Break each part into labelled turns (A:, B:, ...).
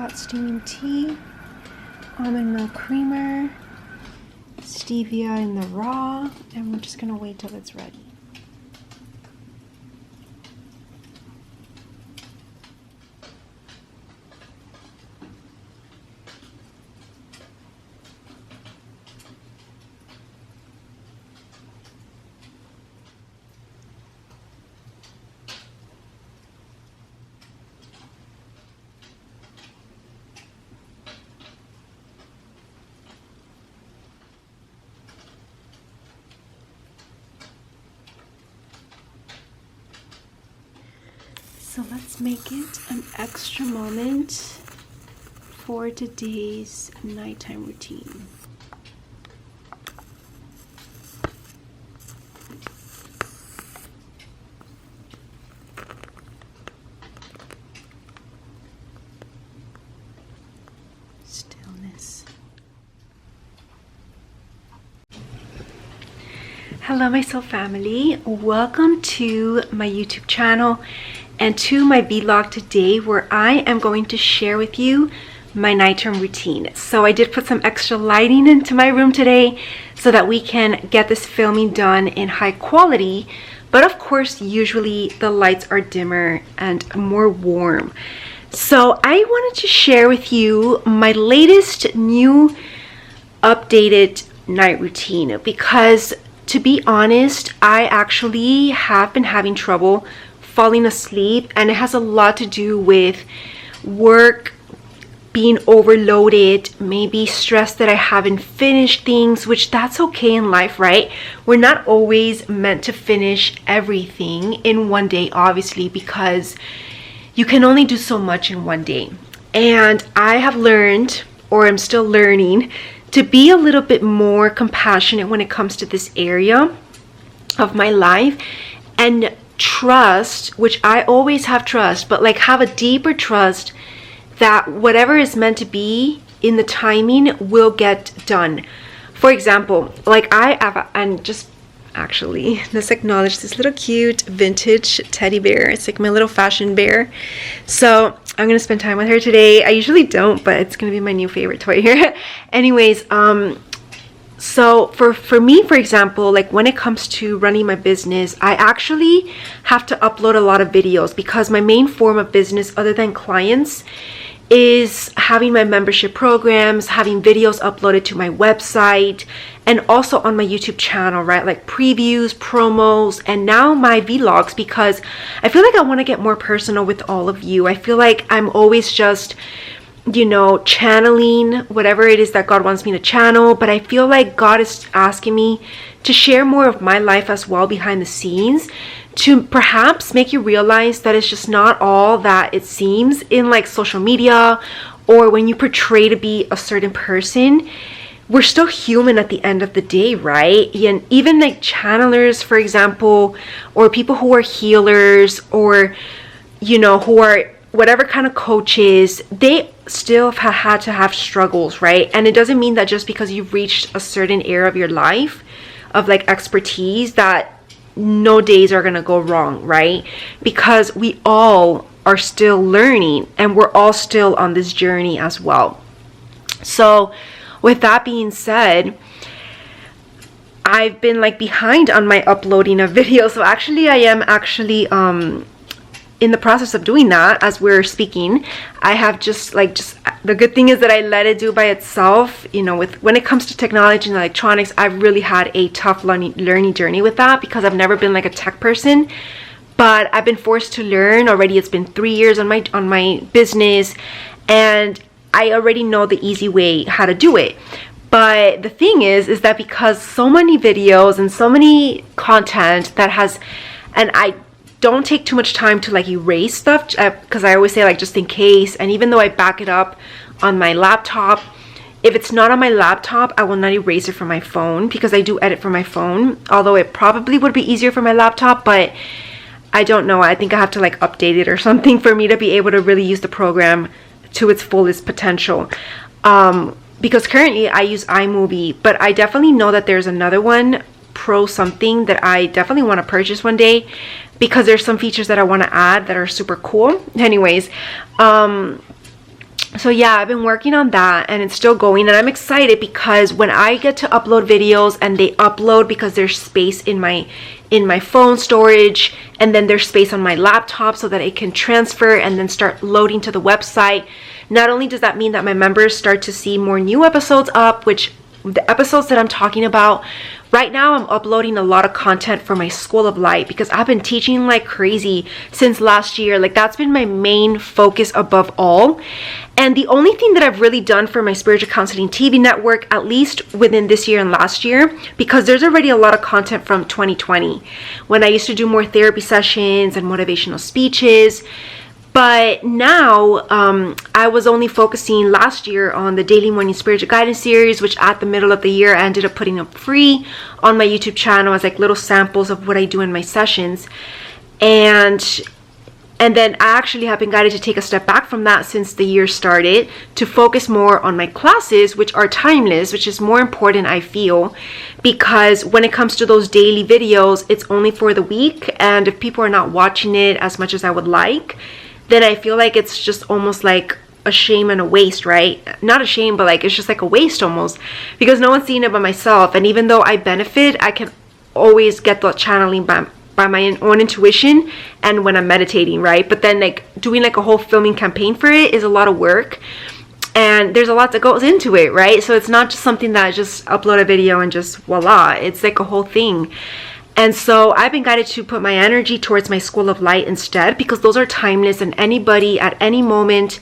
A: hot steaming tea, almond milk creamer, stevia in the raw, and we're just gonna wait till it's ready. So let's make it an extra moment for today's nighttime routine. Stillness. Hello, my soul family. Welcome to my YouTube channel and to my vlog today, where I am going to share with you my nighttime routine. So I did put some extra lighting into my room today so that we can get this filming done in high quality, but of course usually the lights are dimmer and more warm. So I wanted to share with you my latest new updated night routine, because to be honest, I actually have been having trouble falling asleep, and it has a lot to do with work, being overloaded, maybe stress that I haven't finished things, which that's okay in life, right? We're not always meant to finish everything in one day, obviously, because you can only do so much in one day. And I have learned, or I'm still learning, to be a little bit more compassionate when it comes to this area of my life, and trust, which I always have trust, but like have a deeper trust that whatever is meant to be in the timing will get done. For example, like I have, and just actually, let's acknowledge this little cute vintage teddy bear. It's like my little fashion bear. So I'm gonna spend time with her today. I usually don't, but it's gonna be my new favorite toy here. Anyways, so for me, for example, like when it comes to running my business, I actually have to upload a lot of videos, because my main form of business, other than clients, is having my membership programs, having videos uploaded to my website, and also on my YouTube channel, right? Like previews, promos, and now my vlogs, because I feel like I want to get more personal with all of you. I feel like I'm always just, you know, channeling whatever it is that God wants me to channel, but I feel like God is asking me to share more of my life as well behind the scenes, to perhaps make you realize that it's just not all that it seems in like social media, or when you portray to be a certain person. We're still human at the end of the day, right? And even like channelers, for example, or people who are healers, or, you know, who are whatever kind of coaches, they still have had to have struggles, right? And it doesn't mean that just because you've reached a certain area of your life of like expertise that no days are gonna go wrong, right? Because we all are still learning, and we're all still on this journey as well. So with that being said, I've been like behind on my uploading of videos. So actually I am actually in the process of doing that as we're speaking. I have just the good thing is that I let it do by itself. You know, with when it comes to technology and electronics, I've really had a tough learning journey with that, because I've never been like a tech person, but I've been forced to learn already. It's been 3 years on my business, and I already know the easy way how to do it. But the thing is that because so many videos and so many content that has, and I don't take too much time to like erase stuff, because I always say like just in case. And even though I back it up on my laptop, if it's not on my laptop, I will not erase it from my phone, because I do edit from my phone, although it probably would be easier for my laptop, but I don't know. I think I have to like update it or something for me to be able to really use the program to its fullest potential. Because currently I use iMovie, but I definitely know that there's another one, Pro something, that I definitely want to purchase one day, because there's some features that I want to add that are super cool. Anyways, So yeah, I've been working on that and it's still going, and I'm excited because when I get to upload videos and they upload, because there's space in my phone storage, and then there's space on my laptop so that it can transfer and then start loading to the website. Not only does that mean that my members start to see more new episodes up, which the episodes that I'm talking about right now, I'm uploading a lot of content for my School of Light because I've been teaching like crazy since last year. Like, that's been my main focus above all. And the only thing that I've really done for my Spiritual Counseling TV network, at least within this year and last year, because there's already a lot of content from 2020 when I used to do more therapy sessions and motivational speeches. But now I was only focusing last year on the Daily Morning Spiritual Guidance series, which at the middle of the year I ended up putting up free on my YouTube channel as like little samples of what I do in my sessions. And then I actually have been guided to take a step back from that since the year started to focus more on my classes, which are timeless, which is more important, I feel, because when it comes to those daily videos, it's only for the week. And if people are not watching it as much as I would like, then I feel like it's just almost like a shame and a waste, right? Not a shame, but like it's just like a waste almost, because no one's seeing it but myself. And even though I benefit, I can always get the channeling by my own intuition and when I'm meditating, right? But then like doing like a whole filming campaign for it is a lot of work, and there's a lot that goes into it, right? So it's not just something that I just upload a video and just voila, it's like a whole thing. And so I've been guided to put my energy towards my School of Light instead, because those are timeless, and anybody at any moment,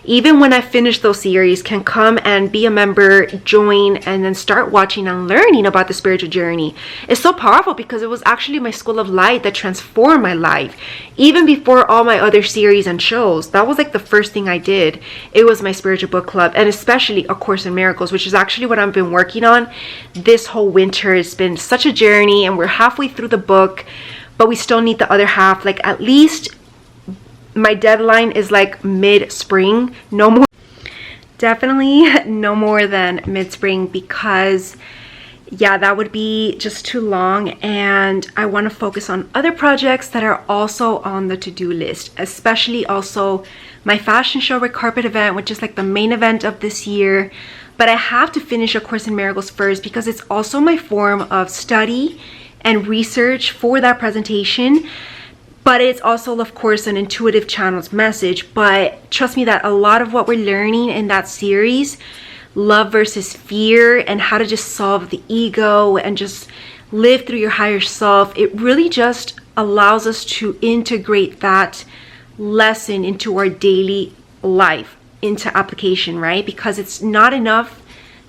A: even when I finish those series, can come and be a member, join, and then start watching and learning about the spiritual journey. It's so powerful because it was actually my School of Light that transformed my life. Even before all my other series and shows, that was like the first thing I did. It was my spiritual book club, and especially A Course in Miracles, which is actually what I've been working on this whole winter. It's been such a journey, and we're halfway through the book, but we still need the other half. Like, at least my deadline is like mid-spring, no more, definitely no more than mid-spring, because yeah, that would be just too long, and I want to focus on other projects that are also on the to-do list, especially also my fashion show red carpet event, which is like the main event of this year. But I have to finish A Course in Miracles first, because it's also my form of study and research for that presentation. But it's also, of course, an intuitive channel's message. But trust me that a lot of what we're learning in that series, love versus fear, and how to just solve the ego and just live through your higher self, it really just allows us to integrate that lesson into our daily life, into application, right? Because it's not enough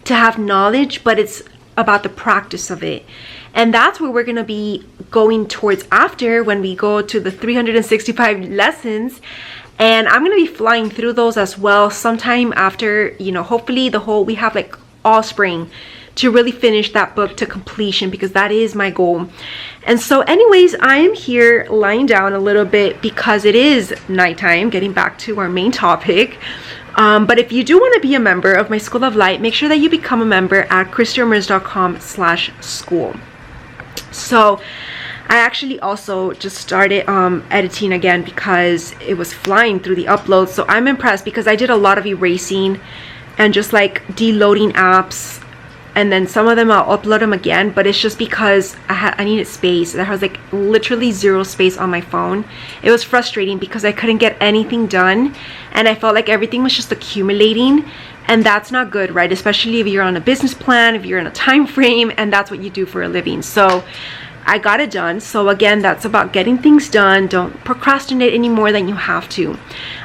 A: to have knowledge, but it's about the practice of it. And that's where we're going to be going towards after, when we go to the 365 lessons. And I'm going to be flying through those as well sometime after, you know, hopefully we have like all spring to really finish that book to completion, because that is my goal. And so anyways, I am here lying down a little bit because it is nighttime, getting back to our main topic. But if you do want to be a member of my School of Light, make sure that you become a member at christieramirez.com/school. So I actually also just started editing again because it was flying through the uploads. So I'm impressed because I did a lot of erasing and just like deloading apps, and then some of them I'll upload them again, but it's just because I needed space. There was like literally zero space on my phone. It was frustrating because I couldn't get anything done, and I felt like everything was just accumulating, and that's not good, right? Especially if you're on a business plan, if you're in a time frame, and that's what you do for a living. So I got it done. So again, that's about getting things done. Don't procrastinate any more than you have to.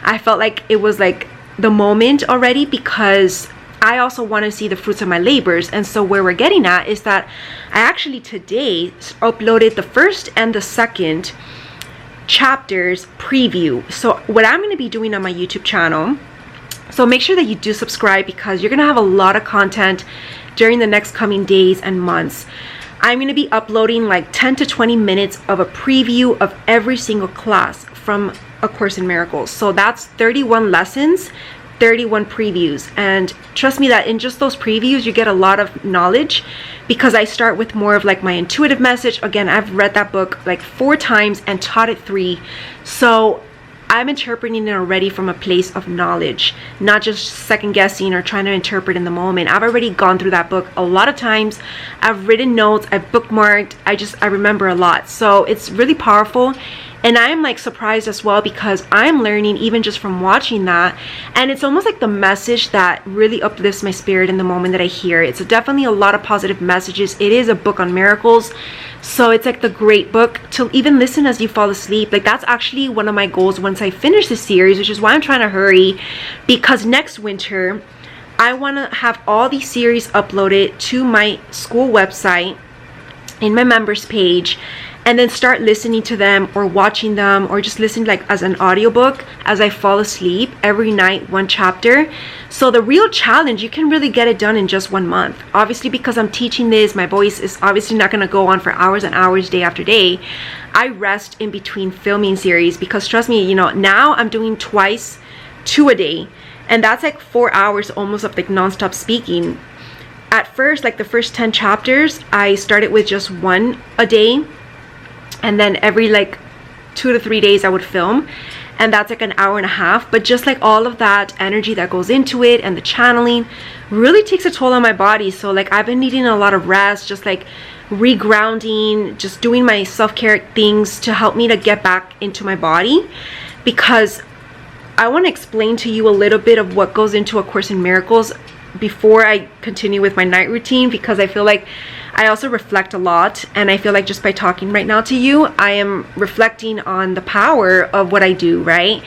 A: I felt like it was like the moment already, because I also want to see the fruits of my labors. And so where we're getting at is that I actually today uploaded the first and the second chapters preview. So what I'm going to be doing on my YouTube channel, so make sure that you do subscribe, because you're going to have a lot of content during the next coming days and months. I'm going to be uploading like 10 to 20 minutes of a preview of every single class from A Course in Miracles. So that's 31 lessons, 31 previews. And trust me that in just those previews you get a lot of knowledge, because I start with more of like my intuitive message. Again, I've read that book like 4 times and taught it 3. So I'm interpreting it already from a place of knowledge, not just second guessing or trying to interpret in the moment. I've already gone through that book a lot of times. I've written notes, I've bookmarked, I remember a lot. So it's really powerful. And I'm like surprised as well, because I'm learning even just from watching that. And it's almost like the message that really uplifts my spirit in the moment that I hear it. So definitely a lot of positive messages. It is a book on miracles. So it's like the great book to even listen as you fall asleep. Like that's actually one of my goals once I finish the series, which is why I'm trying to hurry, because next winter I want to have all these series uploaded to my school website in my members page, and then start listening to them or watching them, or just listen like as an audiobook as I fall asleep every night, one chapter. So the real challenge, you can really get it done in just 1 month. Obviously, because I'm teaching this, my voice is obviously not going to go on for hours and hours day after day. I rest in between filming series, because trust me, now I'm doing 2 a day, and that's like 4 hours almost of like nonstop speaking. At first, like the first 10 chapters, I started with just 1 a day, and then every like 2 to 3 days I would film, and that's like an hour and a half. But just like all of that energy that goes into it and the channeling really takes a toll on my body. So like I've been needing a lot of rest, just like regrounding, just doing my self-care things to help me to get back into my body, because I want to explain to you a little bit of what goes into A Course in Miracles before I continue with my night routine, because I feel like I also reflect a lot, and I feel like just by talking right now to you, I am reflecting on the power of what I do, right?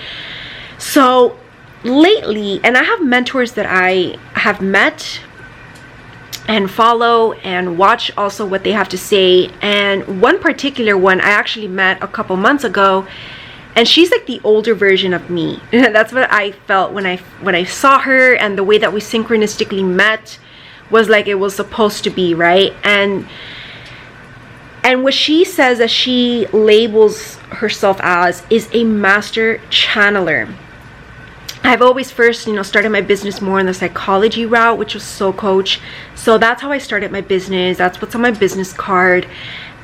A: So lately, and I have mentors that I have met and follow and watch also what they have to say, and one particular one I actually met a couple months ago, and she's like the older version of me. That's what I felt when I saw her, and the way that we synchronistically met was like it was supposed to be, right? And what she says that she labels herself as is a master channeler. I've always first, started my business more in the psychology route, which was soul coach. So that's how I started my business. That's what's on my business card.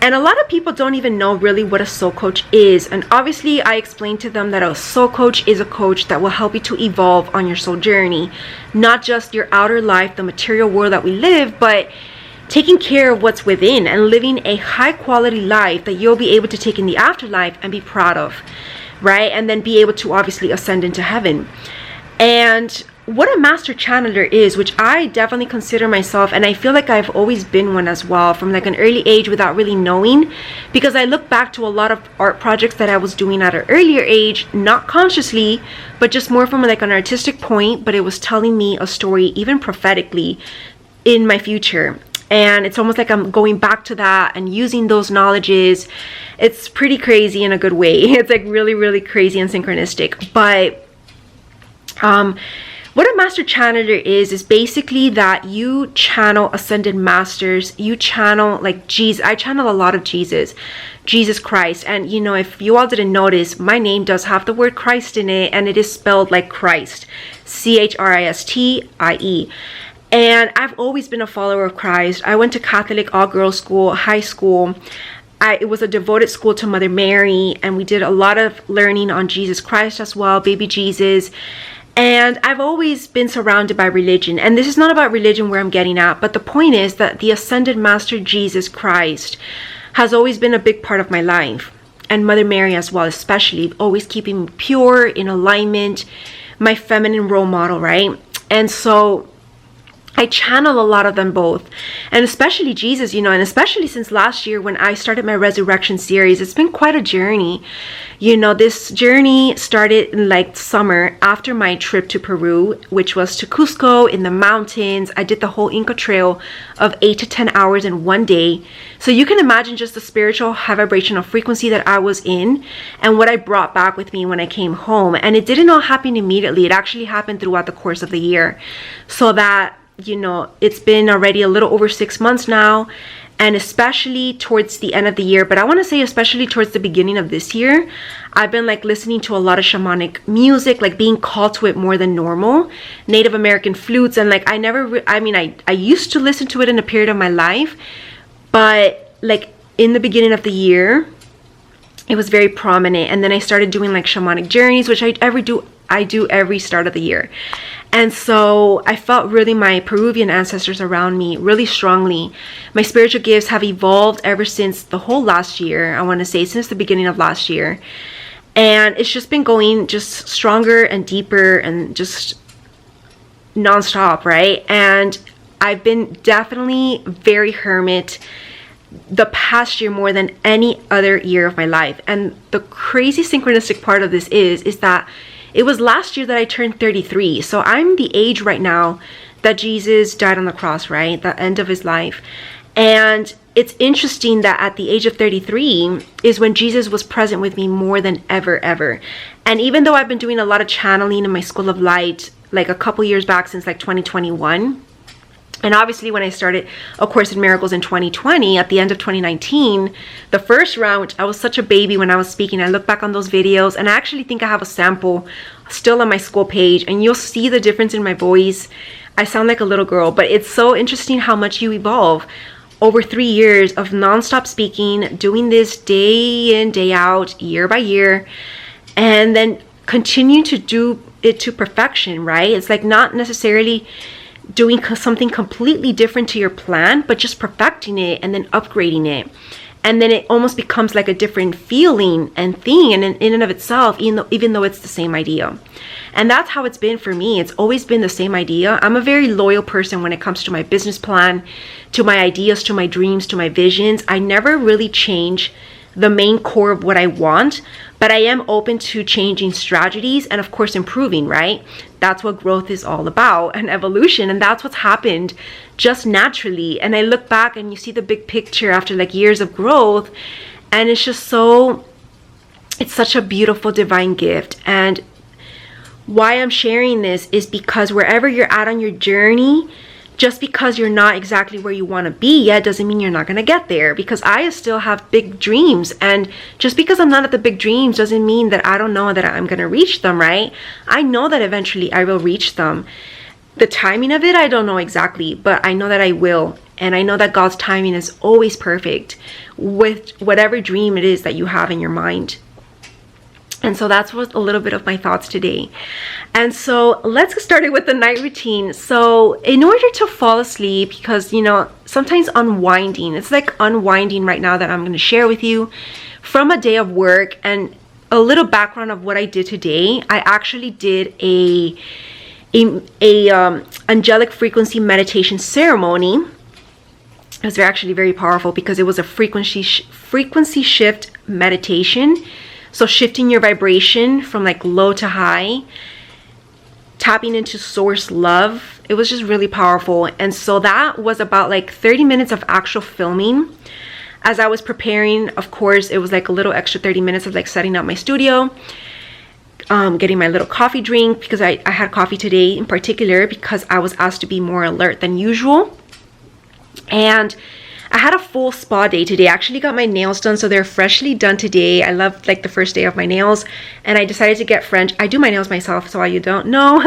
A: And a lot of people don't even know really what a soul coach is. And obviously I explained to them that a soul coach is a coach that will help you to evolve on your soul journey. Not just your outer life, the material world that we live, but taking care of what's within and living a high quality life that you'll be able to take in the afterlife and be proud of, right? And then be able to obviously ascend into heaven. And what a master channeler is, which I definitely consider myself, and I feel like I've always been one as well from like an early age without really knowing, because I look back to a lot of art projects that I was doing at an earlier age, not consciously, but just more from like an artistic point, but it was telling me a story even prophetically in my future. And it's almost like I'm going back to that and using those knowledges. It's pretty crazy in a good way. It's like really, really crazy and synchronistic. But what a master channeler is basically that you channel ascended masters. You channel like Jesus. I channel a lot of Jesus Christ. And if you all didn't notice, my name does have the word Christ in it, and it is spelled like Christ, Christie. And I've always been a follower of Christ. I went to Catholic all-girls school, high school. It was a devoted school to Mother Mary, and we did a lot of learning on Jesus Christ as well, baby Jesus. And I've always been surrounded by religion. And this is not about religion where I'm getting at, but the point is that the ascended master Jesus Christ has always been a big part of my life. And Mother Mary as well, especially, always keeping me pure, in alignment, my feminine role model, right? And so I channel a lot of them both, and especially Jesus, and especially since last year when I started my resurrection series, it's been quite a journey. This journey started in like summer after my trip to Peru, which was to Cusco in the mountains. I did the whole Inca Trail of 8 to 10 hours in one day. So you can imagine just the spiritual high vibrational frequency that I was in and what I brought back with me when I came home. And it didn't all happen immediately. It actually happened throughout the course of the year. So that it's been already a little over 6 months now, and especially towards the end of the year, but I want to say especially towards the beginning of this year, I've been like listening to a lot of shamanic music, like being called to it more than normal, Native American flutes. And like I used to listen to it in a period of my life, but like in the beginning of the year, It was very prominent. And then I started doing like shamanic journeys, which I do every start of the year. And so I felt really my Peruvian ancestors around me really strongly. My spiritual gifts have evolved ever since the whole last year. I want to say since the beginning of last year. And it's just been going just stronger and deeper and just nonstop, right? And I've been definitely very hermit the past year more than any other year of my life. And the crazy synchronistic part of this is that it was last year that I turned 33. So I'm the age right now that Jesus died on the cross, right? The end of his life. And it's interesting that at the age of 33 is when Jesus was present with me more than ever. And even though I've been doing a lot of channeling in my School of Light, like a couple years back since like 2021, and obviously when I started A Course in Miracles in 2020, at the end of 2019, the first round, I was such a baby when I was speaking. I look back on those videos and I actually think I have a sample still on my school page, and you'll see the difference in my voice. I sound like a little girl, but it's so interesting how much you evolve over 3 years of nonstop speaking, doing this day in, day out, year by year, and then continue to do it to perfection, right? It's like not necessarily doing something completely different to your plan, but just perfecting it and then upgrading it. And then it almost becomes like a different feeling and thing in and of itself, even though it's the same idea. And that's how it's been for me. It's always been the same idea. I'm a very loyal person when it comes to my business plan, to my ideas, to my dreams, to my visions. I never really change the main core of what I want, but I am open to changing strategies and of course improving, right? That's what growth is all about, and evolution, and that's what's happened just naturally. And I look back and you see the big picture after like years of growth, and it's just it's such a beautiful divine gift. And why I'm sharing this is because wherever you're at on your journey, just because you're not exactly where you want to be yet doesn't mean you're not going to get there, because I still have big dreams. And just because I'm not at the big dreams doesn't mean that I don't know that I'm going to reach them, right? I know that eventually I will reach them. The timing of it, I don't know exactly, but I know that I will. And I know that God's timing is always perfect with whatever dream it is that you have in your mind. And so that's what a little bit of my thoughts today. And so let's get started with the night routine. So in order to fall asleep, because sometimes unwinding, it's like unwinding right now that I'm going to share with you from a day of work. And a little background of what I did today. I actually did a angelic frequency meditation ceremony. It was actually very powerful because it was a frequency shift meditation. So shifting your vibration from like low to high, tapping into source love. It was just really powerful. And so that was about like 30 minutes of actual filming. As I was preparing, of course, it was like a little extra 30 minutes of like setting up my studio, getting my little coffee drink, because I had coffee today in particular because I was asked to be more alert than usual. And I had a full spa day today. I actually got my nails done, so they're freshly done today. I love like the first day of my nails, and I decided to get French. I do my nails myself, so you don't know.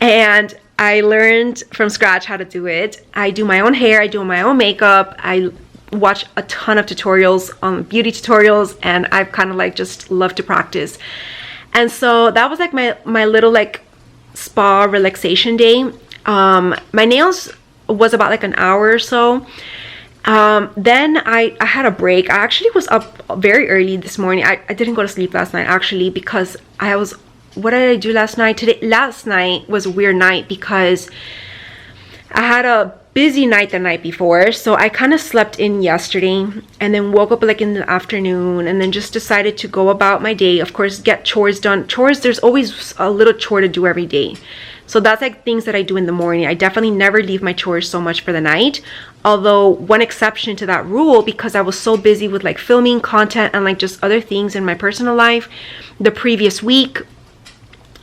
A: And I learned from scratch how to do it. I do my own hair, I do my own makeup. I watch a ton of tutorials on beauty tutorials, and I've kind of like just love to practice. And so that was like my little like spa relaxation day. My nails was about like an hour or so. Then I had a break. I actually was up very early this morning. I didn't go to sleep last night actually because what did I do last night? Last night was a weird night because I had a busy night the night before. So I kind of slept in yesterday and then woke up like in the afternoon and then just decided to go about my day. Of course, get chores done. Chores, there's always a little chore to do every day. So that's like things that I do in the morning. I definitely never leave my chores so much for the night. Although one exception to that rule, because I was so busy with like filming content and like just other things in my personal life, the previous week,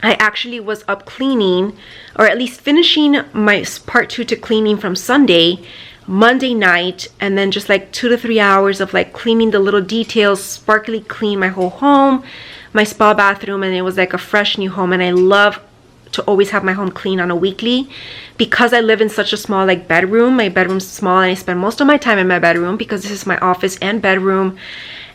A: I actually was up cleaning, or at least finishing my part 2 to cleaning from Sunday, Monday night, and then just like 2 to 3 hours of like cleaning the little details, sparkly clean my whole home, my spa bathroom, and it was like a fresh new home. And I love to always have my home clean on a weekly because I live in such a small like bedroom. My bedroom's small and I spend most of my time in my bedroom because this is my office and bedroom.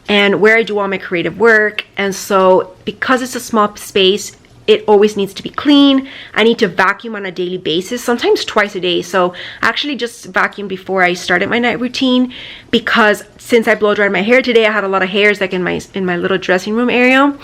A: and where I do all my creative work. And so because it's a small space, it always needs to be clean. I need to vacuum on a daily basis, sometimes twice a day. So I actually just vacuumed before I started my night routine, because since I blow dried my hair today, I had a lot of hairs like in my little dressing room area,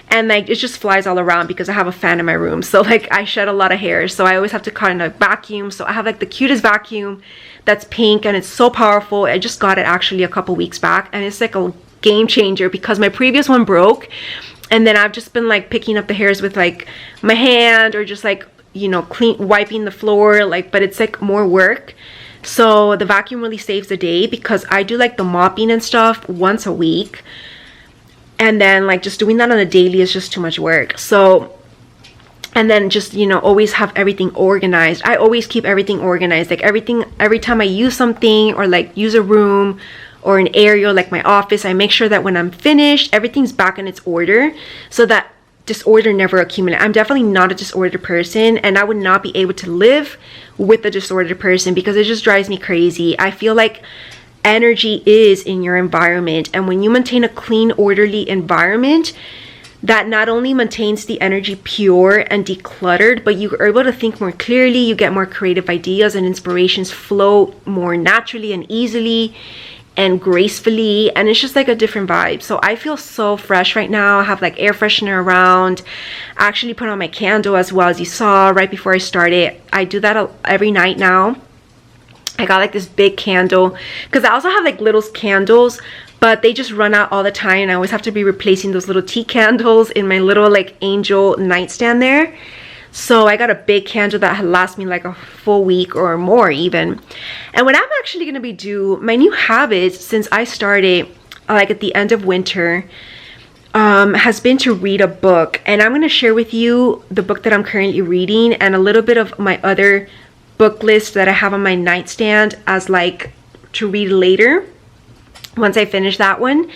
A: and like it just flies all around because I have a fan in my room. So like I shed a lot of hair, so I always have to kind of vacuum. So I have like the cutest vacuum that's pink, and it's so powerful. I just got it actually a couple weeks back, and it's like a game changer because my previous one broke. And then I've just been like picking up the hairs with like my hand, or just like, you know, wiping the floor, like, but it's like more work. So the vacuum really saves the day, because I do like the mopping and stuff once a week, and then like just doing that on a daily is just too much work. So, and then just, you know, always have everything organized. I always keep everything organized, like everything, every time I use something or like use a room or an area like my office, I make sure that when I'm finished, everything's back in its order, so that disorder never accumulates. I'm definitely not a disordered person, and I would not be able to live with a disordered person, because it just drives me crazy. I feel like energy is in your environment, and when you maintain a clean, orderly environment, that not only maintains the energy pure and decluttered, but you're able to think more clearly, you get more creative ideas, and inspirations flow more naturally and easily and gracefully, and it's just like a different vibe. So I feel so fresh right now. I have like air freshener around. I actually put on my candle as well, as you saw right before I started. I do that every night now. I got like this big candle, because I also have like little candles, but they just run out all the time, and I always have to be replacing those little tea candles in my little like angel nightstand there. So I got a big candle that lasts me like a full week or more even. And what I'm actually going to be my new habits since I started like at the end of winter has been to read a book. And I'm going to share with you the book that I'm currently reading, and a little bit of my other book list that I have on my nightstand as like to read later once I finish that one.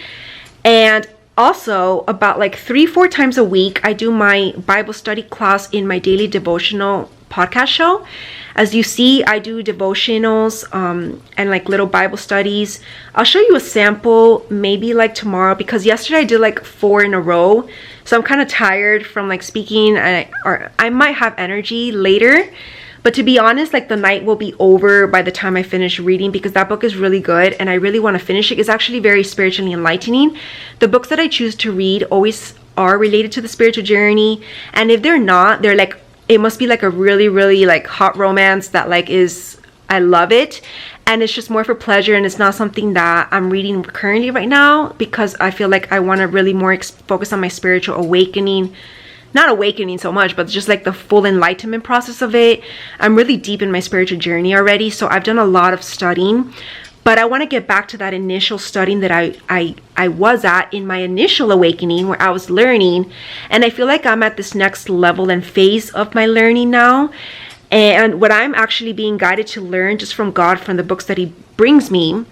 A: And also, about like 3-4 times a week, I do my Bible study class in my daily devotional podcast show. As you see, I do devotionals and like little Bible studies. I'll show you a sample maybe like tomorrow, because yesterday I did like 4 in a row. So I'm kind of tired from like speaking, or I might have energy later. But to be honest, like the night will be over by the time I finish reading, because that book is really good and I really want to finish it. It's actually very spiritually enlightening. The books that I choose to read always are related to the spiritual journey. And if they're not, they're like, it must be like a really, really like hot romance that like I love it. And it's just more for pleasure, and it's not something that I'm reading currently right now, because I feel like I want to really more focus on my spiritual awakening. Not awakening so much, but just like the full enlightenment process of it. I'm really deep in my spiritual journey already, so I've done a lot of studying, but I want to get back to that initial studying that I was at in my initial awakening, where I was learning. And I feel like I'm at this next level and phase of my learning now. And what I'm actually being guided to learn just from God, from the books that He brings me.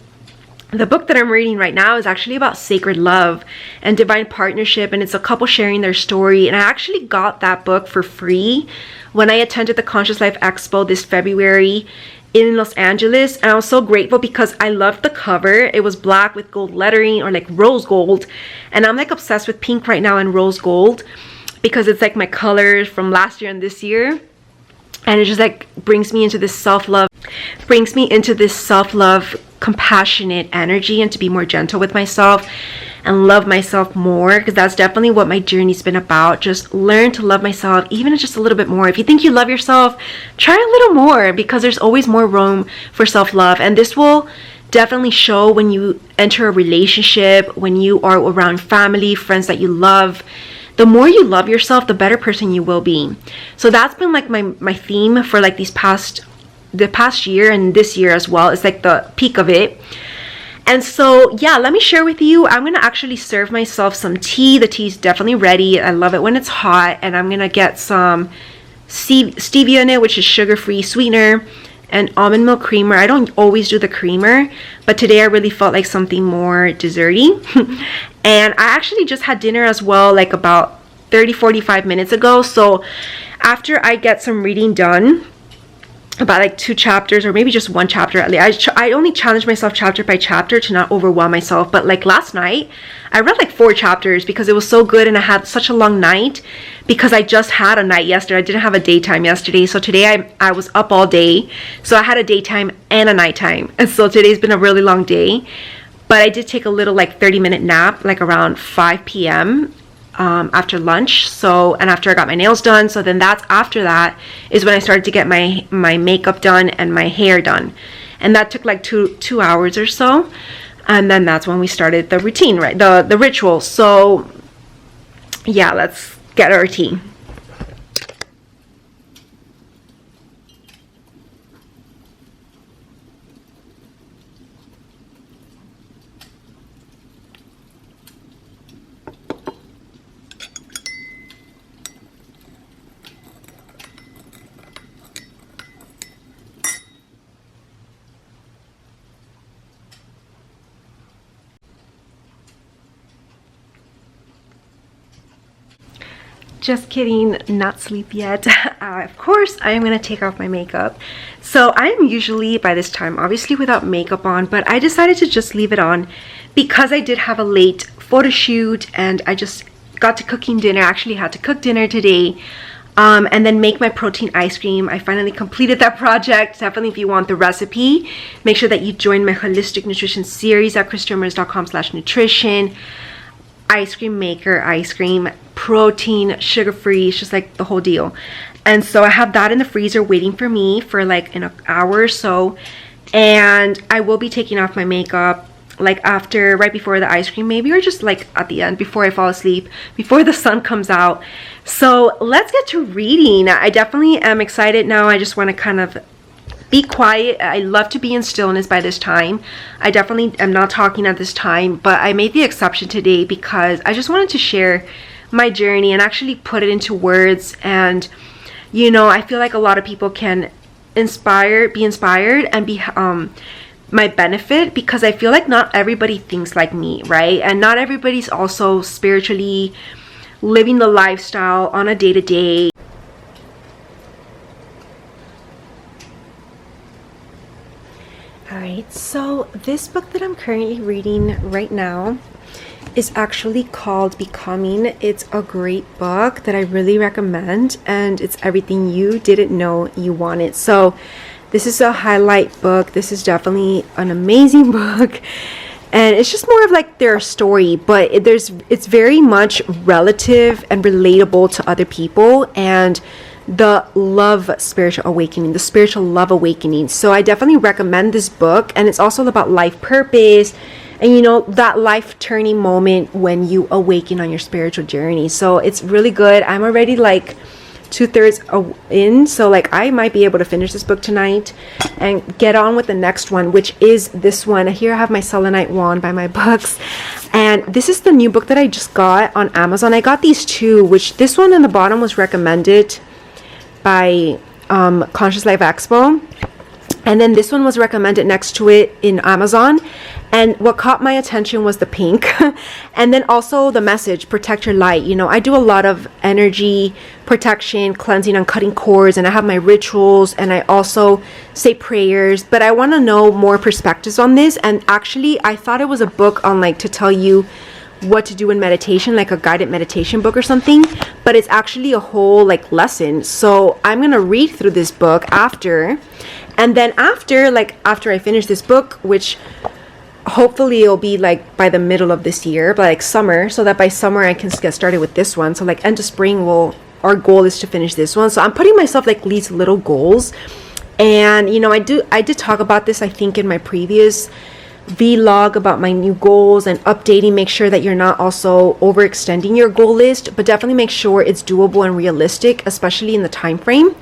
A: The book that I'm reading right now is actually about sacred love and divine partnership, and it's a couple sharing their story. And I actually got that book for free when I attended the Conscious Life Expo this February in Los Angeles, and I was so grateful because I loved the cover. It was black with gold lettering, or like rose gold, and I'm like obsessed with pink right now and rose gold, because it's like my colors from last year and this year. And it just like brings me into this self-love, compassionate energy, and to be more gentle with myself and love myself more, because that's definitely what my journey's been about. Just learn to love myself even just a little bit more. If you think you love yourself, try a little more, because there's always more room for self-love. And this will definitely show when you enter a relationship, when you are around family, friends that you love. The more you love yourself, the better person you will be. So that's been like my theme for like the past year, and this year as well. It's like the peak of it. And so yeah, let me share with you. I'm gonna actually serve myself some tea. The tea is definitely ready. I love it when it's hot. And I'm gonna get some stevia in it, which is sugar-free sweetener, and almond milk creamer. I don't always do the creamer, but today I really felt like something more desserty. And I actually just had dinner as well, like about 30-45 minutes ago. So after I get some reading done, about like 2 chapters, or maybe just 1 chapter at least. I only challenge myself chapter by chapter to not overwhelm myself. But like last night, I read like 4 chapters because it was so good, and I had such a long night because I just had a night yesterday. I didn't have a daytime yesterday, so today I was up all day, so I had a daytime and a nighttime, and so today's been a really long day. But I did take a little like 30-minute nap like around 5 p.m. After lunch, so, and after I got my nails done. So then that's after that is when I started to get my makeup done and my hair done, and that took like two hours or so. And then that's when we started the routine, right, the ritual. So yeah, let's get our tea. Just kidding, not sleep yet. Of course, I am going to take off my makeup. So I am usually by this time obviously without makeup on, but I decided to just leave it on because I did have a late photo shoot, and I just got to cooking dinner. I actually had to cook dinner today, and then make my protein ice cream. I finally completed that project. Definitely, if you want the recipe, make sure that you join my holistic nutrition series at christieramirez.com/nutrition. Ice cream maker, ice cream, protein, sugar-free, it's just like the whole deal. And so I have that in the freezer waiting for me for like an hour or so, and I will be taking off my makeup like after, right before the ice cream maybe, or just like at the end before I fall asleep, before the sun comes out. So let's get to reading. I definitely am excited now. I just want to kind of be quiet. I love to be in stillness by this time. I definitely am not talking at this time, but I made the exception today because I just wanted to share my journey and actually put it into words. And you know, I feel like a lot of people can be inspired and be my benefit, because I feel like not everybody thinks like me, right? And not everybody's also spiritually living the lifestyle on a day-to-day. Alright, so this book that I'm currently reading right now is actually called Becoming. It's a great book that I really recommend, and it's everything you didn't know you wanted. So this is a highlight book. This is definitely an amazing book, and it's just more of like their story, but it's very much relative and relatable to other people, and the spiritual love awakening. So I definitely recommend this book, and it's also about life purpose and, you know, that life turning moment when you awaken on your spiritual journey. So it's really good. I'm already like 2/3 in, so like I might be able to finish this book tonight and get on with the next one, which is this one here. I have my selenite wand by my books, and this is the new book that I just got on Amazon. I got these two, which this one on the bottom was recommended by Conscious Life Expo, and then this one was recommended next to it in Amazon. And what caught my attention was the pink and then also the message, protect your light. You know, I do a lot of energy protection, cleansing, and cutting cords, and I have my rituals, and I also say prayers, but I want to know more perspectives on this. And actually I thought it was a book on like to tell you what to do in meditation, like a guided meditation book or something, but it's actually a whole like lesson. So I'm gonna read through this book after, and then after I finish this book, which hopefully it'll be like by the middle of this year, by like summer, so that by summer I can get started with this one. So like end of spring, our goal is to finish this one. So I'm putting myself like these little goals, and you know, I did talk about this I think in my previous vlog about my new goals and updating. Make sure that you're not also overextending your goal list, but definitely make sure it's doable and realistic, especially in the time frame.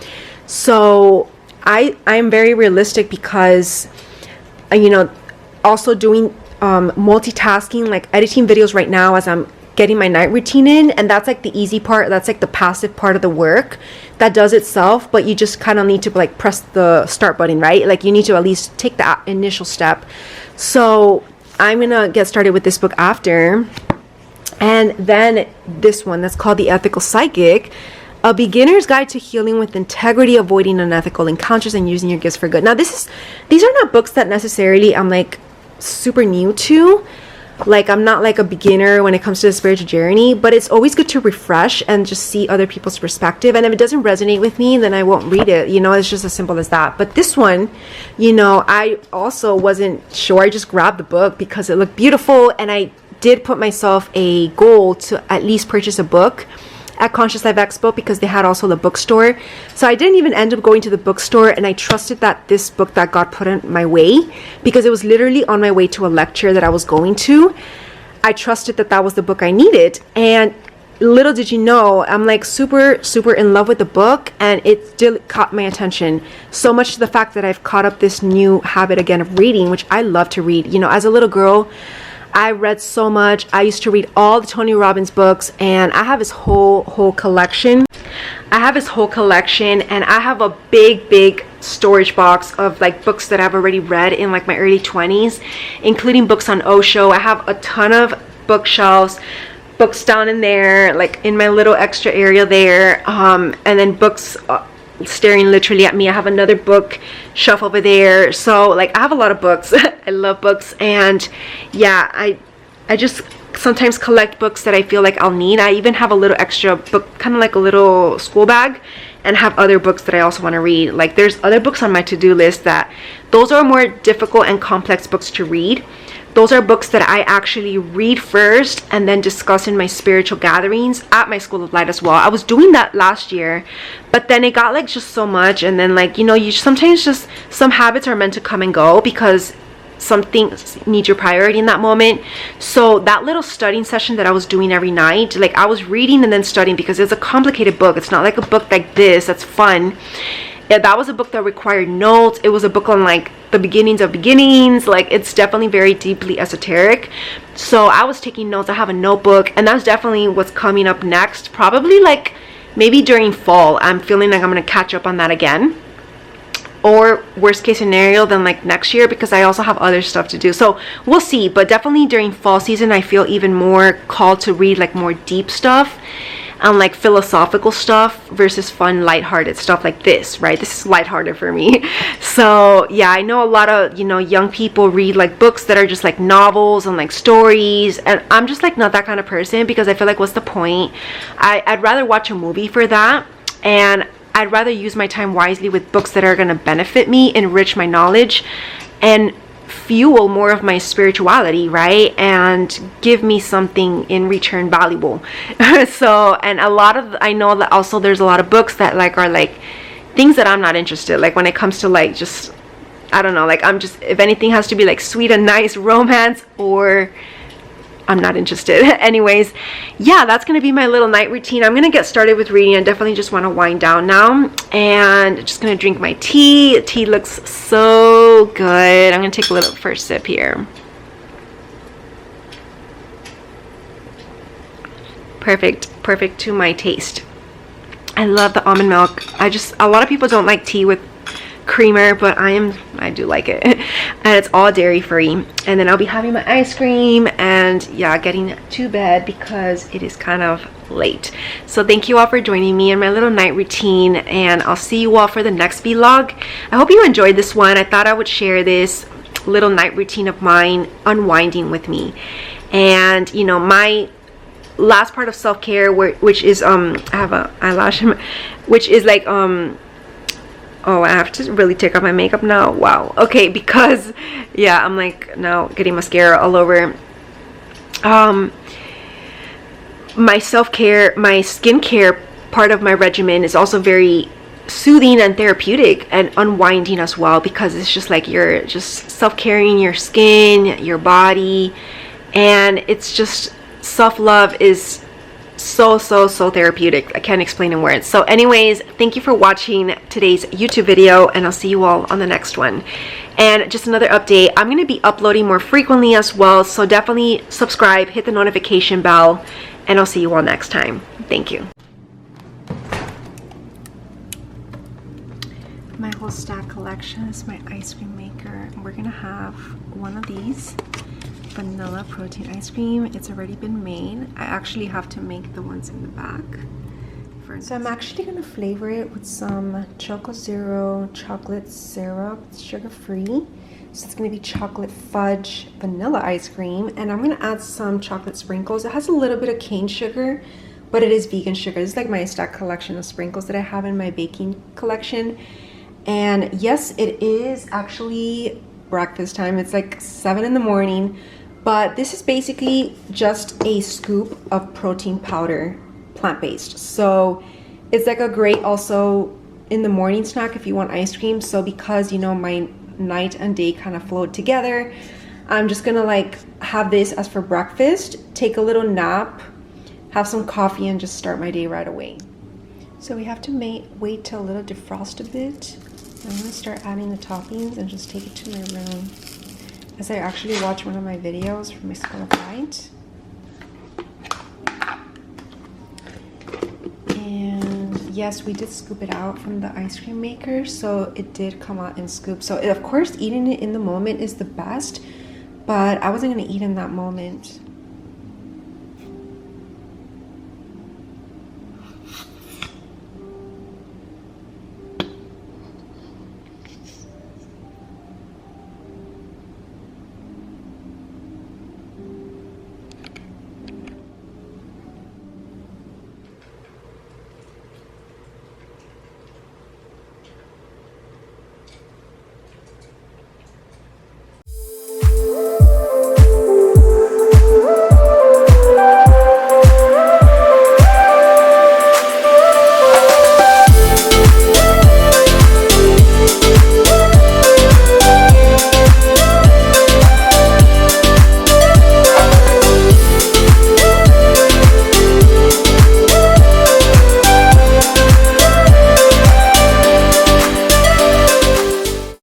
A: So I'm very realistic because you know, also doing multitasking, like editing videos right now as I'm getting my night routine in, and that's like the easy part. That's like the passive part of the work that does itself, but you just kind of need to like press the start button, right? Like you need to at least take the initial step. So I'm gonna get started with this book after, and then this one that's called The Ethical Psychic. A Beginner's Guide to Healing with Integrity, Avoiding Unethical Encounters, and Using Your Gifts for Good. Now, these are not books that necessarily I'm like super new to. Like, I'm not like a beginner when it comes to the spiritual journey, but it's always good to refresh and just see other people's perspective. And if it doesn't resonate with me, then I won't read it. You know, it's just as simple as that. But this one, you know, I also wasn't sure. I just grabbed the book because it looked beautiful, and I did put myself a goal to at least purchase a book at Conscious Life Expo because they had also the bookstore. So I didn't even end up going to the bookstore, and I trusted that this book that God put in my way, because it was literally on my way to a lecture that I was going to, I trusted that that was the book I needed. And little did you know, I'm like super in love with the book, and it still caught my attention so much to the fact that I've caught up this new habit again of reading, which I love to read. You know, as a little girl, I read so much. I used to read all the Tony Robbins books, and I have his whole collection. And I have a big storage box of like books that I've already read in like my early 20s, including books on Osho. I have a ton of bookshelves, books down in there, like in my little extra area there, and then books staring literally at me. I have another book shelf over there. So like I have a lot of books. I love books, and yeah, I just sometimes collect books that I feel like I'll need. I even have a little extra book, kind of like a little school bag, and have other books that I also want to read. Like there's other books on my to-do list that those are more difficult and complex books to read. Those are books that I actually read first and then discuss in my spiritual gatherings at my School of Light as well. I was doing that last year, but then it got like just so much, and then like, you know, you sometimes just, some habits are meant to come and go because some things need your priority in that moment. So that little studying session that I was doing every night, like I was reading and then studying, because it's a complicated book. It's not like a book like this that's fun. Yeah, that was a book that required notes. It was a book on like the beginnings of beginnings. Like it's definitely very deeply esoteric. So I was taking notes. I have a notebook, and that's definitely what's coming up next. Probably like maybe during fall. I'm feeling like I'm going to catch up on that again. Or worst case scenario, then like next year, because I also have other stuff to do. So we'll see. But definitely during fall season, I feel even more called to read like more deep stuff and like philosophical stuff versus fun, lighthearted stuff like this, right? This is lighthearted for me. So yeah, I know a lot of, you know, young people read like books that are just like novels and like stories, and I'm just like not that kind of person, because I feel like what's the point? I'd rather watch a movie for that, and I'd rather use my time wisely with books that are going to benefit me, enrich my knowledge, and fuel more of my spirituality, right? And give me something in return valuable. So, and a lot of, I know that also there's a lot of books that like are like things that I'm not interested, like when it comes to like just, I don't know, like I'm just, if anything has to be like sweet and nice romance, or I'm not interested. Anyways, yeah, that's gonna be my little night routine. I'm gonna get started with reading. I definitely just want to wind down now, and just gonna drink my tea. Tea looks so good. I'm gonna take a little first sip here. Perfect to my taste. I love the almond milk. A lot of people don't like tea with creamer, but I do like it. And it's all dairy free. And then I'll be having my ice cream, and yeah, getting to bed because it is kind of late. So thank you all for joining me in my little night routine, and I'll see you all for the next vlog. I hope you enjoyed this one. I thought I would share this little night routine of mine, unwinding with me. And you know, my last part of self-care, which is I have a eyelash, which is like oh, I have to really take off my makeup now. Wow. Okay, because yeah, I'm like now getting mascara all over. My self-care, my skincare part of my regimen is also very soothing and therapeutic and unwinding as well, because it's just like you're just self-caring your skin, your body, and it's just self-love is so therapeutic. I can't explain in words. So anyways, thank you for watching today's YouTube video, and I'll see you all on the next one. And just another update, I'm going to be uploading more frequently as well, so definitely subscribe, hit the notification bell, and I'll see you all next time. Thank you. My whole stack collection is my ice cream maker. We're gonna have one of these vanilla protein ice cream. It's already been made. I actually have to make the ones in the back different. So I'm actually gonna flavor it with some Choco Zero chocolate syrup. It's sugar-free. So it's gonna be chocolate fudge vanilla ice cream, and I'm gonna add some chocolate sprinkles. It has a little bit of cane sugar, but it is vegan sugar. This is like my stack collection of sprinkles that I have in my baking collection. And yes, it is actually breakfast time. It's like 7 in the morning, but this is basically just a scoop of protein powder, plant-based. So it's like a great also in the morning snack if you want ice cream. So because, you know, my night and day kind of flowed together, I'm just gonna like have this as for breakfast, take a little nap, have some coffee, and just start my day right away. So we have to wait till a little defrost a bit. I'm gonna start adding the toppings and just take it to my room as I actually watch one of my videos from my School of Light. And yes, we did scoop it out from the ice cream maker, so it did come out in scoops. So of course, eating it in the moment is the best, but I wasn't gonna eat in that moment.